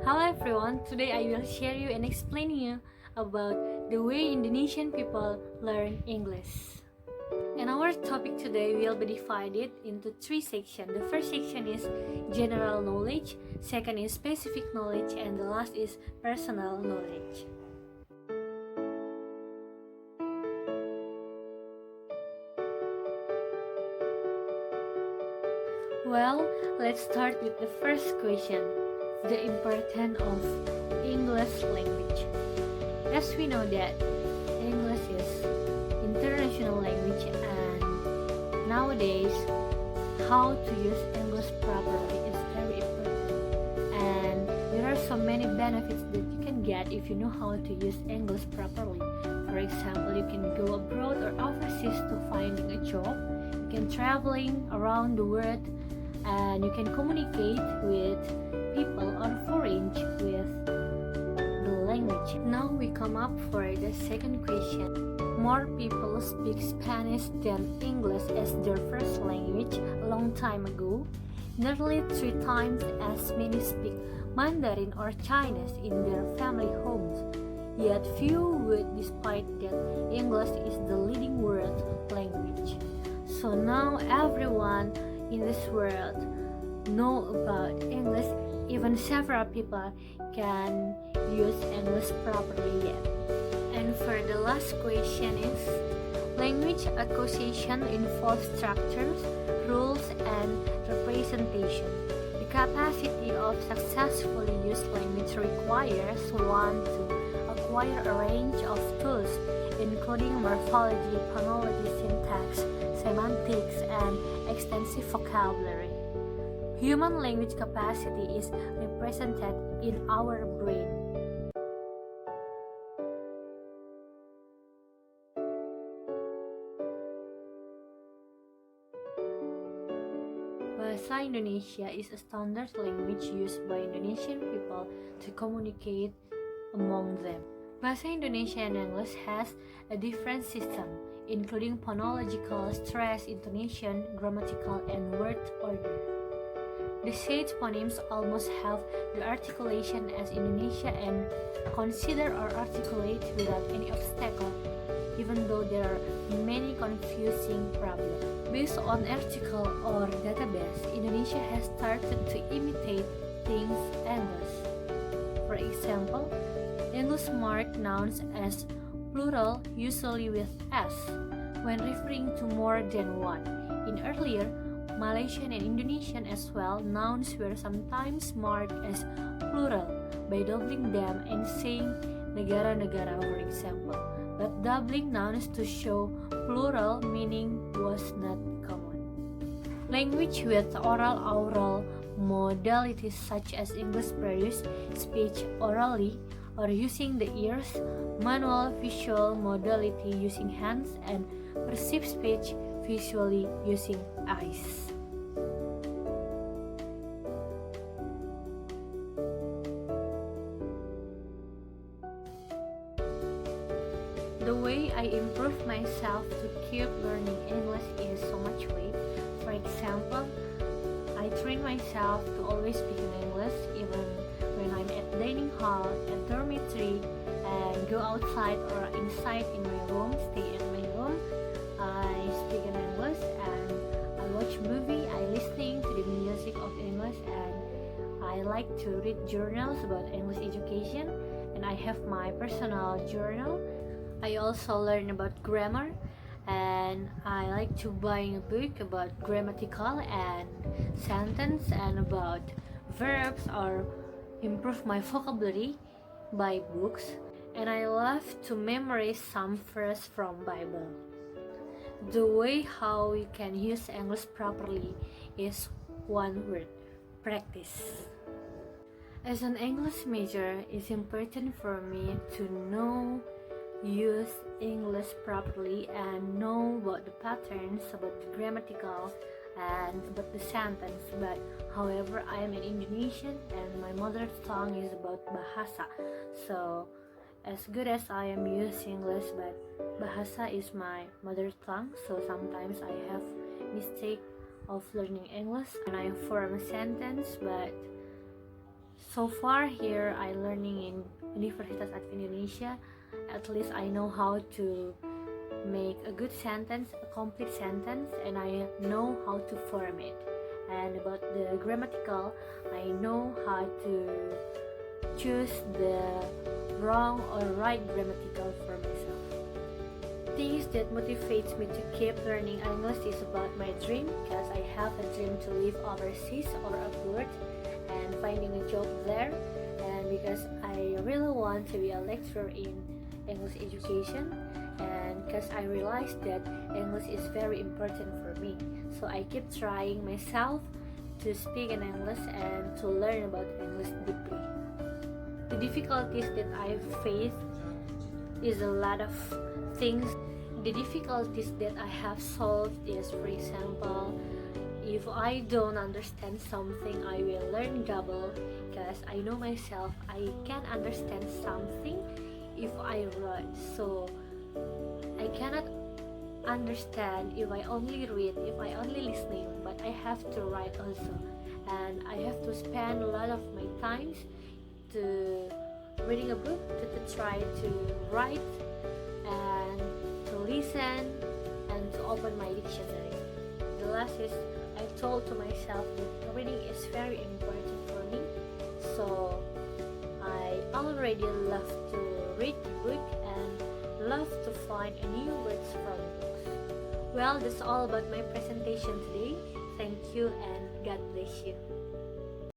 Hello everyone, today I will share you and explain you about the way Indonesian people learn English. And our topic today will be divided into three sections. The first section is general knowledge, second is specific knowledge, and the last is personal knowledge. Well, let's start with the first question, the importance of English language. As we know that English is international language and nowadays how to use English properly is very important. And there are so many benefits that you can get if you know how to use English properly. For example, you can go abroad or overseas to finding a job. You can traveling around the world and you can communicate with people on foreign with the language. Now we come up for the second question. More people speak Spanish than English as their first language a long time ago. Nearly 3 times as many speak Mandarin or Chinese in their family homes. Yet few would despite that English is the leading world language. So now everyone in this world know about English. Even several people can use English properly yet. And for the last question is, language acquisition involves structures, rules, and representation. The capacity of successfully used language requires one to acquire a range of tools, including morphology, phonology, syntax, semantics, and extensive vocabulary. Human language capacity is represented in our brain. Bahasa Indonesia is a standard language used by Indonesian people to communicate among them. Bahasa Indonesia and English has a different system, including phonological, stress, intonation, grammatical, and word order. The said phonemes almost have the articulation as Indonesia and consider or articulate without any obstacle, even though there are many confusing problems. Based on article or database, Indonesia has started to imitate things English. For example, English mark nouns as plural usually with s when referring to more than one. In earlier Malaysian and Indonesian as well, nouns were sometimes marked as plural by doubling them and saying negara-negara, for example. But doubling nouns to show plural meaning was not common. Language with oral modalities such as English produce speech orally or using the ears, manual visual modality using hands, and perceived speech visually using eyes. The way I improve myself to keep learning English is so much way. For example, I train myself to always speak in English even when I'm at dining hall, at dormitory, and go outside or inside in my room, stay in my room. I speak in English and I watch movie, I listening to the music of English, and I like to read journals about English education, and I have my personal journal. I also learn about grammar, and I like to buy a book about grammatical and sentence and about verbs or improve my vocabulary by books, and I love to memorize some verse from Bible. The way how we can use English properly is one word: practice. As an English major, it's important for me to use English properly and know about the patterns, about the grammatical, and about the sentence. But however, I am an Indonesian and my mother tongue is about bahasa. So as good as I am using English, but bahasa is my mother tongue, so sometimes I have mistake of learning English and I form a sentence, but So far here I learning in Universitas Advent Indonesia. At least I know how to make a good sentence, a complete sentence, and I know how to form it. And about the grammatical, I know how to choose the wrong or right grammatical for myself. Things that motivates me to keep learning English is about my dream, because I have a dream to live overseas or abroad and finding a job there, and because I really want to be a lecturer in English education, and because I realized that English is very important for me. So I keep trying myself to speak in English and to learn about English deeply. The difficulties that I face is a lot of things. The difficulties that I have solved is, for example, if I don't understand something, I will learn double, because I know myself I can understand something if I write. So I cannot understand if I only read, if I only listening, but I have to write also, and I have to spend a lot of my times to reading a book, to try to write and to listen and to open my dictionary. The last is I told to myself that reading is very important for me, so I already love to read book and love to find new words from books. Well, that's all about my presentation today. Thank you and God bless you.